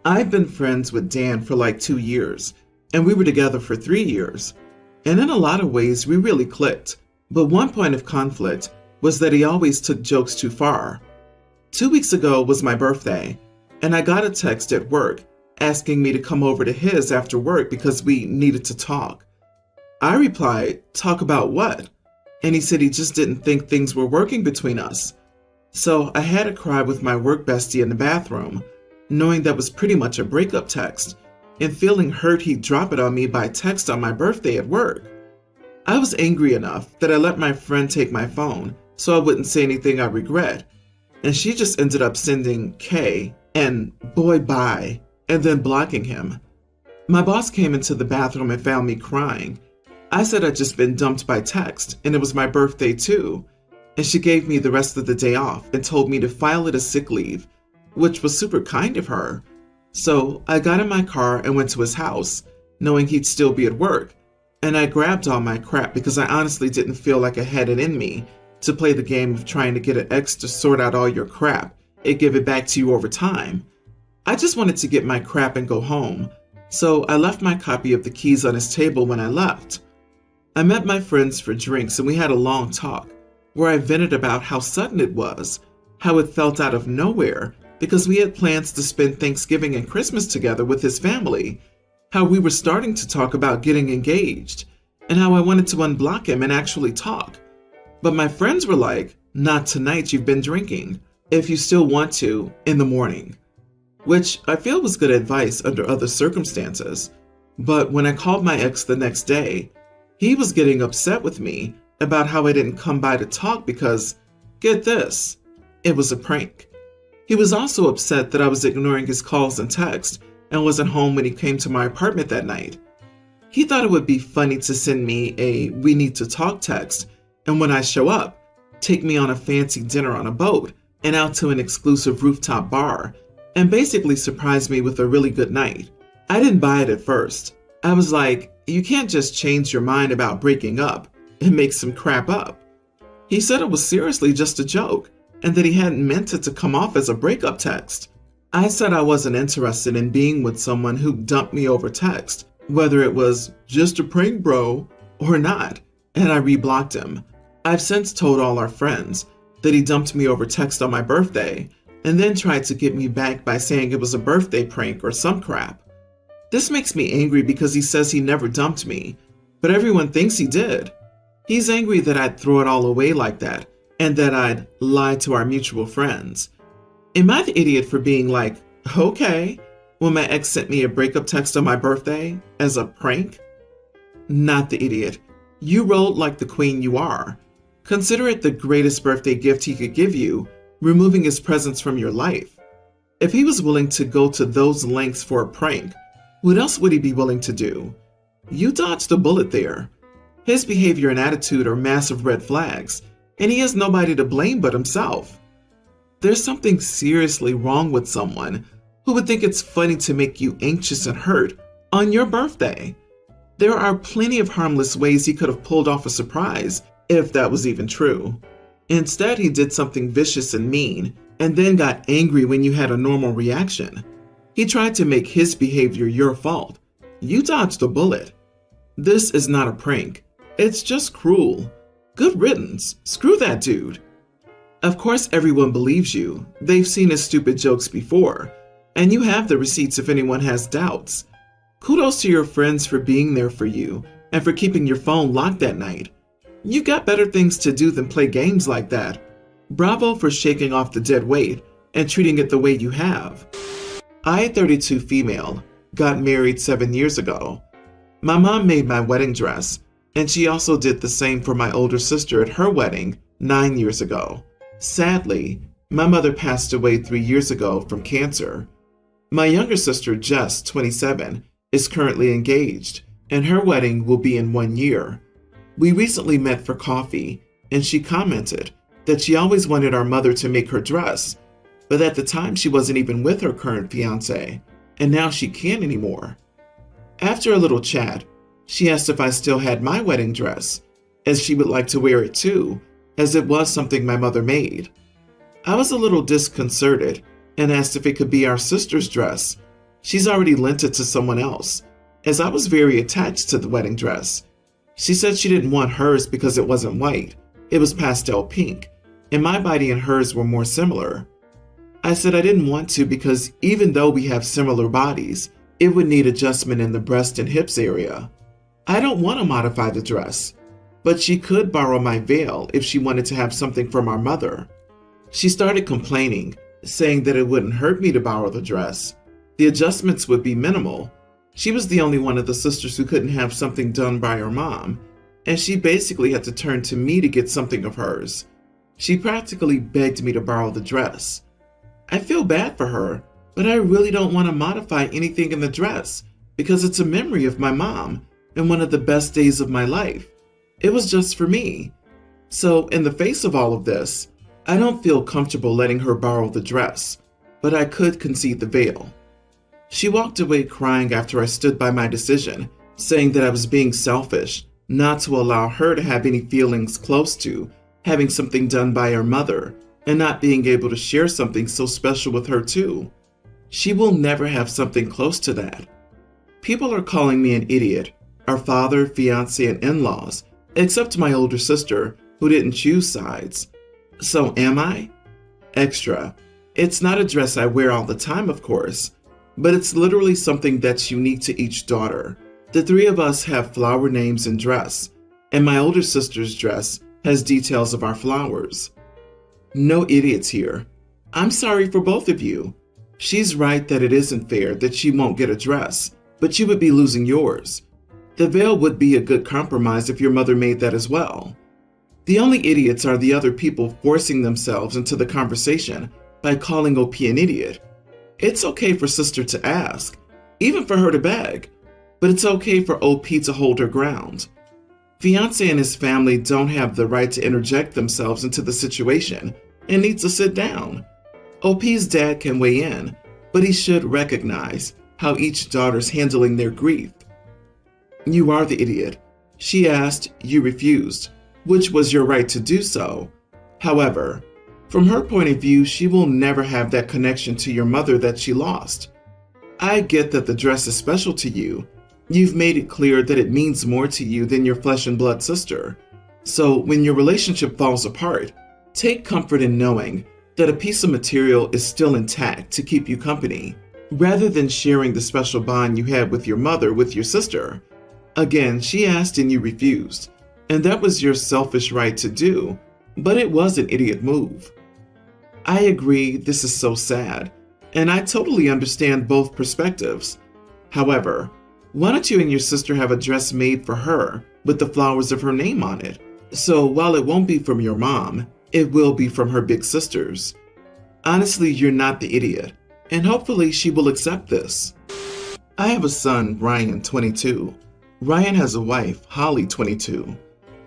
I've been friends with Dan for like 2 years, and we were together for 3 years. And in a lot of ways, we really clicked. But one point of conflict was that he always took jokes too far. 2 weeks ago was my birthday, and I got a text at work asking me to come over to his after work because we needed to talk. I replied, "Talk about what?" And he said he just didn't think things were working between us. So I had to cry with my work bestie in the bathroom, knowing that was pretty much a breakup text, and feeling hurt he'd drop it on me by text on my birthday at work. I was angry enough that I let my friend take my phone so I wouldn't say anything I regret, and she just ended up sending K and "boy bye" and then blocking him. My boss came into the bathroom and found me crying. I said I'd just been dumped by text, and it was my birthday too, and she gave me the rest of the day off and told me to file it as sick leave, which was super kind of her. So I got in my car and went to his house, knowing he'd still be at work, and I grabbed all my crap because I honestly didn't feel like I had it in me to play the game of trying to get an ex to sort out all your crap and give it back to you over time. I just wanted to get my crap and go home, so I left my copy of the keys on his table when I left. I met my friends for drinks and we had a long talk, where I vented about how sudden it was, how it felt out of nowhere because we had plans to spend Thanksgiving and Christmas together with his family, how we were starting to talk about getting engaged, and how I wanted to unblock him and actually talk. But my friends were like, "Not tonight, you've been drinking. If you still want to, in the morning." Which I feel was good advice under other circumstances. But when I called my ex the next day, he was getting upset with me about how I didn't come by to talk because, get this, it was a prank. He was also upset that I was ignoring his calls and texts and wasn't home when he came to my apartment that night. He thought it would be funny to send me a "we need to talk" text, and when I show up, take me on a fancy dinner on a boat and out to an exclusive rooftop bar, and basically surprise me with a really good night. I didn't buy it at first. I was like, you can't just change your mind about breaking up and make some crap up. He said it was seriously just a joke and that he hadn't meant it to come off as a breakup text. I said I wasn't interested in being with someone who dumped me over text, whether it was "just a prank, bro" or not, and I reblocked him. I've since told all our friends that he dumped me over text on my birthday and then tried to get me back by saying it was a birthday prank or some crap. This makes me angry because he says he never dumped me, but everyone thinks he did. He's angry that I'd throw it all away like that and that I'd lie to our mutual friends. Am I the idiot for being like, okay, when my ex sent me a breakup text on my birthday as a prank? Not the idiot. You rolled like the queen you are. Consider it the greatest birthday gift he could give you, removing his presence from your life. If he was willing to go to those lengths for a prank, what else would he be willing to do? You dodged a bullet there. His behavior and attitude are massive red flags, and he has nobody to blame but himself. There's something seriously wrong with someone who would think it's funny to make you anxious and hurt on your birthday. There are plenty of harmless ways he could have pulled off a surprise, if that was even true. Instead, he did something vicious and mean, and then got angry when you had a normal reaction. He tried to make his behavior your fault. You dodged a bullet. This is not a prank. It's just cruel. Good riddance. Screw that dude. Of course everyone believes you. They've seen his stupid jokes before, and you have the receipts if anyone has doubts. Kudos to your friends for being there for you and for keeping your phone locked that night. You got better things to do than play games like that. Bravo for shaking off the dead weight and treating it the way you have. I, 32 female, got married 7 years ago. My mom made my wedding dress, and she also did the same for my older sister at her wedding 9 years ago. Sadly, my mother passed away 3 years ago from cancer. My younger sister, Jess, 27, is currently engaged, and her wedding will be in 1 year. We recently met for coffee, and she commented that she always wanted our mother to make her dress, but at the time she wasn't even with her current fiance, and now she can't anymore. After a little chat, she asked if I still had my wedding dress, as she would like to wear it too, as it was something my mother made. I was a little disconcerted and asked if it could be our sister's dress. She's already lent it to someone else, as I was very attached to the wedding dress. She said she didn't want hers because it wasn't white, it was pastel pink, and my body and hers were more similar. I said I didn't want to because even though we have similar bodies, it would need adjustment in the breast and hips area. I don't want to modify the dress, but she could borrow my veil if she wanted to have something from our mother. She started complaining, saying that it wouldn't hurt me to borrow the dress. The adjustments would be minimal. She was the only one of the sisters who couldn't have something done by her mom, and she basically had to turn to me to get something of hers. She practically begged me to borrow the dress. I feel bad for her, but I really don't want to modify anything in the dress because it's a memory of my mom and one of the best days of my life. It was just for me. So in the face of all of this, I don't feel comfortable letting her borrow the dress, but I could concede the veil. She walked away crying after I stood by my decision, saying that I was being selfish, not to allow her to have any feelings close to having something done by her mother and not being able to share something so special with her too. She will never have something close to that. People are calling me an idiot, our father, fiance, and in-laws, except my older sister, who didn't choose sides. So am I? Extra. It's not a dress I wear all the time, of course, but it's literally something that's unique to each daughter. The three of us have flower names and dress, and my older sister's dress has details of our flowers. No idiots here. I'm sorry for both of you. She's right that it isn't fair that she won't get a dress, but you would be losing yours. The veil would be a good compromise if your mother made that as well. The only idiots are the other people forcing themselves into the conversation by calling OP an idiot. It's okay for sister to ask, even for her to beg, but it's okay for OP to hold her ground. Fiance and his family don't have the right to interject themselves into the situation and need to sit down. OP's dad can weigh in, but he should recognize how each daughter's handling their grief. You are the idiot. She asked, you refused, which was your right to do so. However, from her point of view, she will never have that connection to your mother that she lost. I get that the dress is special to you. You've made it clear that it means more to you than your flesh and blood sister. So when your relationship falls apart, take comfort in knowing that a piece of material is still intact to keep you company, rather than sharing the special bond you had with your mother with your sister. Again, she asked and you refused, and that was your selfish right to do, but it was an idiot move. I agree, this is so sad, and I totally understand both perspectives. However, why don't you and your sister have a dress made for her with the flowers of her name on it? So while it won't be from your mom, it will be from her big sisters. Honestly, you're not the idiot, and hopefully she will accept this. I have a son, Ryan, 22. Ryan has a wife, Holly, 22.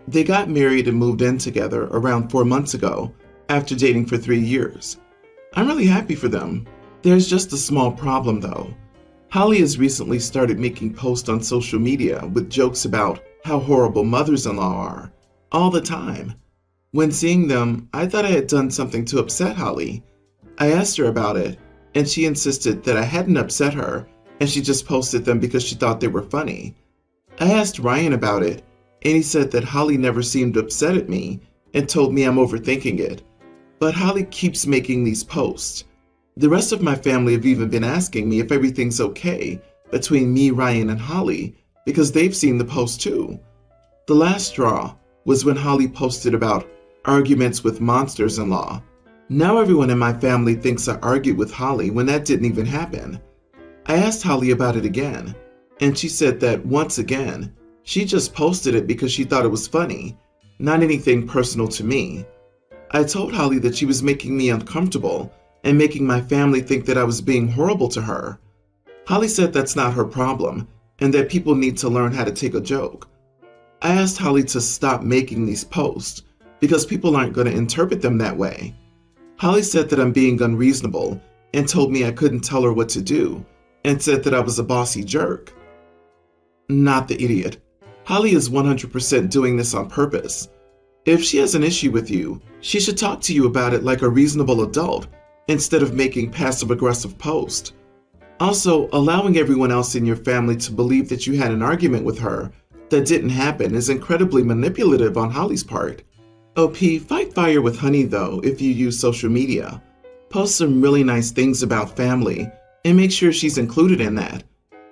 They got married and moved in together around 4 months ago after dating for 3 years. I'm really happy for them. There's just a small problem though. Holly has recently started making posts on social media with jokes about how horrible mothers-in-law are, all the time. When seeing them, I thought I had done something to upset Holly. I asked her about it, and she insisted that I hadn't upset her, and she just posted them because she thought they were funny. I asked Ryan about it, and he said that Holly never seemed upset at me and told me I'm overthinking it. But Holly keeps making these posts. The rest of my family have even been asking me if everything's okay between me, Ryan, and Holly because they've seen the post too. The last straw was when Holly posted about arguments with monsters-in-law. Now everyone in my family thinks I argued with Holly when that didn't even happen. I asked Holly about it again, and she said that once again, she just posted it because she thought it was funny, not anything personal to me. I told Holly that she was making me uncomfortable and making my family think that I was being horrible to her. Holly said that's not her problem and that people need to learn how to take a joke. I asked Holly to stop making these posts because people aren't going to interpret them that way. Holly said that I'm being unreasonable and told me I couldn't tell her what to do and said that I was a bossy jerk. Not the idiot. Holly is 100% doing this on purpose. If she has an issue with you, she should talk to you about it like a reasonable adult instead of making passive-aggressive posts. Also, allowing everyone else in your family to believe that you had an argument with her that didn't happen is incredibly manipulative on Holly's part. OP, fight fire with Honey though if you use social media. Post some really nice things about family and make sure she's included in that.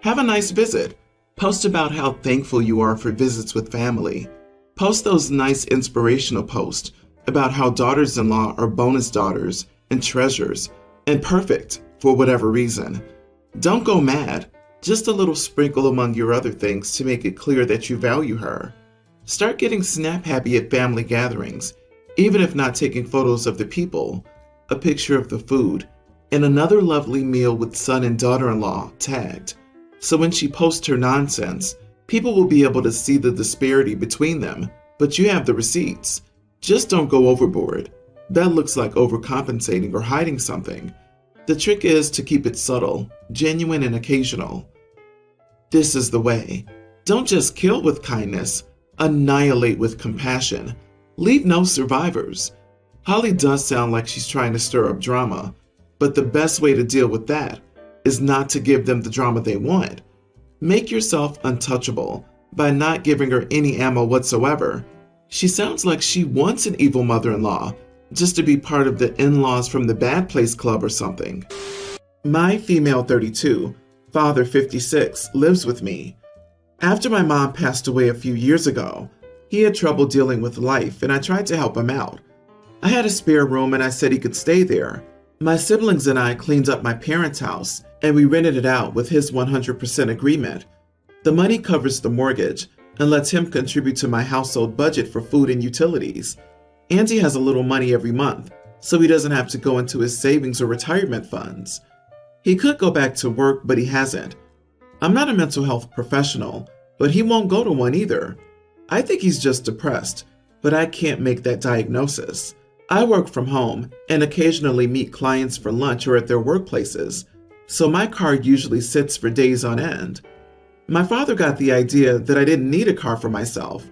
Have a nice visit. Post about how thankful you are for visits with family. Post those nice inspirational posts about how daughters-in-law are bonus daughters and treasures and perfect for whatever reason. Don't go mad, just a little sprinkle among your other things to make it clear that you value her. Start getting snap happy at family gatherings, even if not taking photos of the people, a picture of the food, and another lovely meal with son and daughter-in-law tagged. So when she posts her nonsense, people will be able to see the disparity between them, but you have the receipts. Just don't go overboard. That looks like overcompensating or hiding something. The trick is to keep it subtle, genuine, and occasional. This is the way. Don't just kill with kindness, annihilate with compassion. Leave no survivors. Holly does sound like she's trying to stir up drama, but the best way to deal with that is not to give them the drama they want. Make yourself untouchable by not giving her any ammo whatsoever. She sounds like she wants an evil mother-in-law, just to be part of the in-laws from the bad place club or something. My female 32, father 56, lives with me. After my mom passed away a few years ago, he had trouble dealing with life and I tried to help him out. I had a spare room and I said he could stay there. My siblings and I cleaned up my parents' house and we rented it out with his 100% agreement. The money covers the mortgage and lets him contribute to my household budget for food and utilities. Andy has a little money every month, so he doesn't have to go into his savings or retirement funds. He could go back to work, but he hasn't. I'm not a mental health professional, but he won't go to one either. I think he's just depressed, but I can't make that diagnosis. I work from home and occasionally meet clients for lunch or at their workplaces, so my car usually sits for days on end. My father got the idea that I didn't need a car for myself,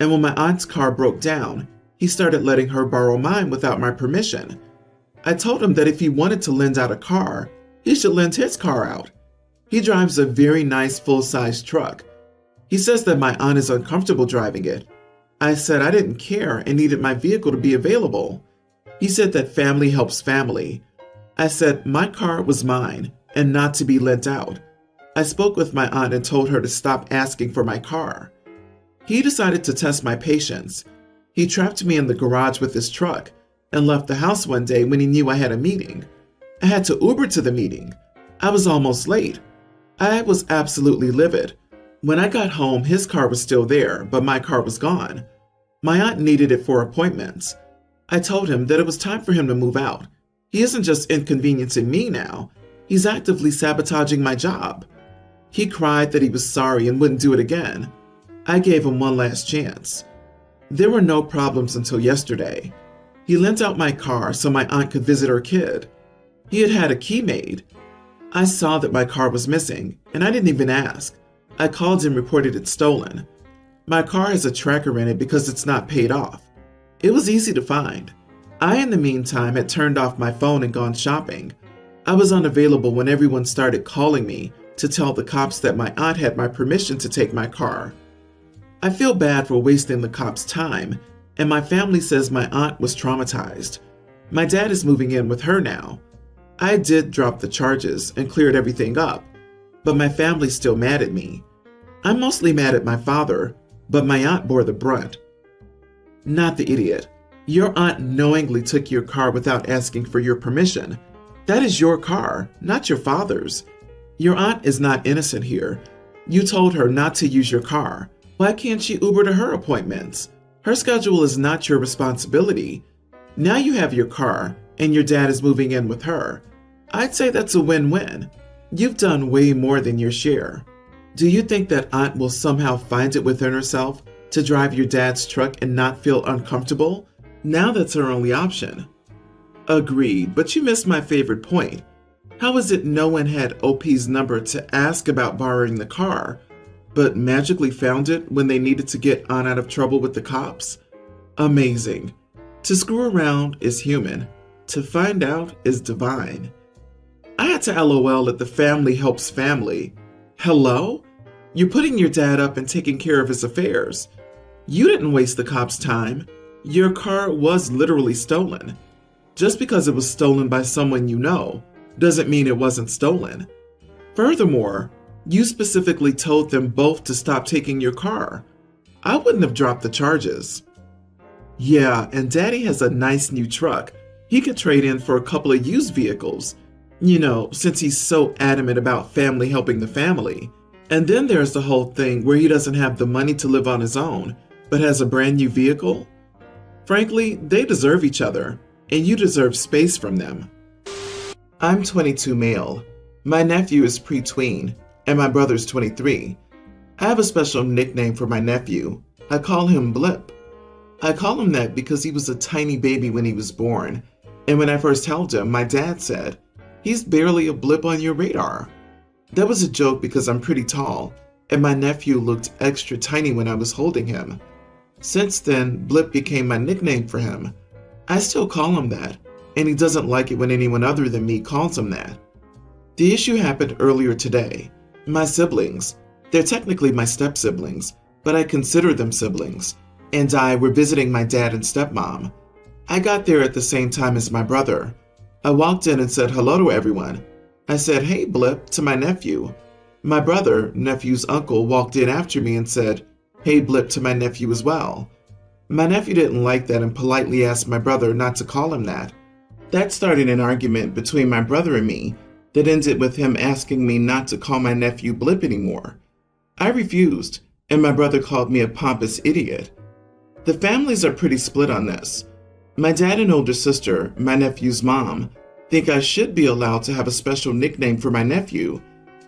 and when my aunt's car broke down, he started letting her borrow mine without my permission. I told him that if he wanted to lend out a car, he should lend his car out. He drives a very nice full-size truck. He says that my aunt is uncomfortable driving it. I said I didn't care and needed my vehicle to be available. He said that family helps family. I said my car was mine and not to be lent out. I spoke with my aunt and told her to stop asking for my car. He decided to test my patience. He trapped me in the garage with his truck and left the house one day when he knew I had a meeting. I had to Uber to the meeting. I was almost late. I was absolutely livid. When I got home, his car was still there, but my car was gone. My aunt needed it for appointments. I told him that it was time for him to move out. He isn't just inconveniencing me now. He's actively sabotaging my job. He cried that he was sorry and wouldn't do it again. I gave him one last chance. There were no problems until yesterday. He lent out my car so my aunt could visit her kid. He had had a key made. I saw that my car was missing, and I didn't even ask. I called and reported it stolen. My car has a tracker in it because it's not paid off. It was easy to find. I, in the meantime, had turned off my phone and gone shopping. I was unavailable when everyone started calling me to tell the cops that my aunt had my permission to take my car. I feel bad for wasting the cops' time, and my family says my aunt was traumatized. My dad is moving in with her now. I did drop the charges and cleared everything up, but my family's still mad at me. I'm mostly mad at my father, but my aunt bore the brunt. Not the idiot. Your aunt knowingly took your car without asking for your permission. That is your car, not your father's. Your aunt is not innocent here. You told her not to use your car. Why can't she Uber to her appointments? Her schedule is not your responsibility. Now you have your car, and your dad is moving in with her. I'd say that's a win-win. You've done way more than your share. Do you think that aunt will somehow find it within herself to drive your dad's truck and not feel uncomfortable? Now that's her only option. Agreed, but you missed my favorite point. How is it no one had OP's number to ask about borrowing the car, but magically found it when they needed to get aunt out of trouble with the cops? Amazing. To screw around is human. To find out is divine. I had to LOL at the family helps family. Hello? You're putting your dad up and taking care of his affairs. You didn't waste the cops' time. Your car was literally stolen. Just because it was stolen by someone you know doesn't mean it wasn't stolen. Furthermore, you specifically told them both to stop taking your car. I wouldn't have dropped the charges. Yeah, and Daddy has a nice new truck. He could trade in for a couple of used vehicles. You know, since he's so adamant about family helping the family. And then there's the whole thing where he doesn't have the money to live on his own, but has a brand new vehicle. Frankly, they deserve each other, and you deserve space from them. I'm 22 male. My nephew is pre-tween, and my brother's 23. I have a special nickname for my nephew. I call him Blip. I call him that because he was a tiny baby when he was born, and when I first held him, my dad said, "He's barely a blip on your radar." That was a joke because I'm pretty tall, and my nephew looked extra tiny when I was holding him. Since then, Blip became my nickname for him. I still call him that, and he doesn't like it when anyone other than me calls him that. The issue happened earlier today. My siblings, they're technically my step-siblings, but I consider them siblings, and I were visiting my dad and stepmom. I got there at the same time as my brother. I walked in and said hello to everyone. I said, "Hey, Blip," to my nephew. My brother, nephew's uncle, walked in after me and said, "Hey, Blip," to my nephew as well. My nephew didn't like that and politely asked my brother not to call him that. That started an argument between my brother and me that ended with him asking me not to call my nephew Blip anymore. I refused, and my brother called me a pompous idiot. The families are pretty split on this. My dad and older sister, my nephew's mom, think I should be allowed to have a special nickname for my nephew,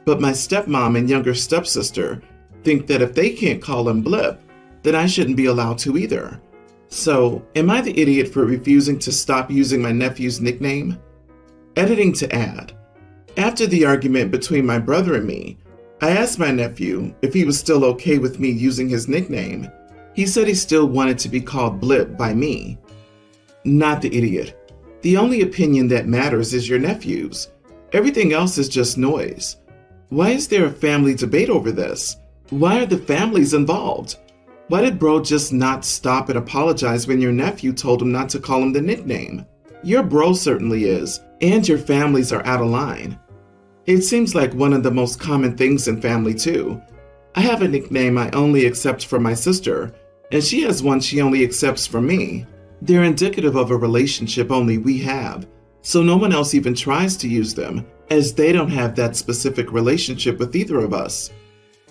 but my stepmom and younger stepsister think that if they can't call him Blip, then I shouldn't be allowed to either. So, am I the idiot for refusing to stop using my nephew's nickname? Editing to add. After the argument between my brother and me, I asked my nephew if he was still okay with me using his nickname. He said he still wanted to be called Blip by me. Not the idiot. The only opinion that matters is your nephew's. Everything else is just noise. Why is there a family debate over this? Why are the families involved? Why did bro just not stop and apologize when your nephew told him not to call him the nickname? Your bro certainly is, and your families are out of line. It seems like one of the most common things in family too. I have a nickname I only accept from my sister, and she has one she only accepts from me. They're indicative of a relationship only we have, so no one else even tries to use them, as they don't have that specific relationship with either of us.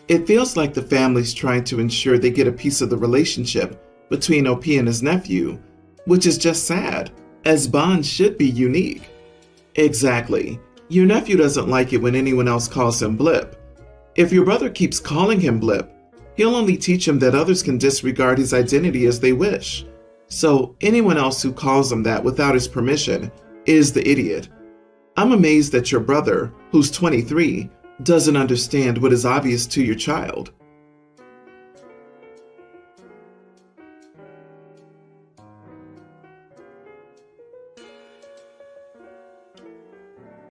It feels like the family's trying to ensure they get a piece of the relationship between OP and his nephew, which is just sad, as bonds should be unique. Exactly. Your nephew doesn't like it when anyone else calls him Blip. If your brother keeps calling him Blip, he'll only teach him that others can disregard his identity as they wish. So anyone else who calls him that without his permission is the idiot. I'm amazed that your brother, who's 23, doesn't understand what is obvious to your child.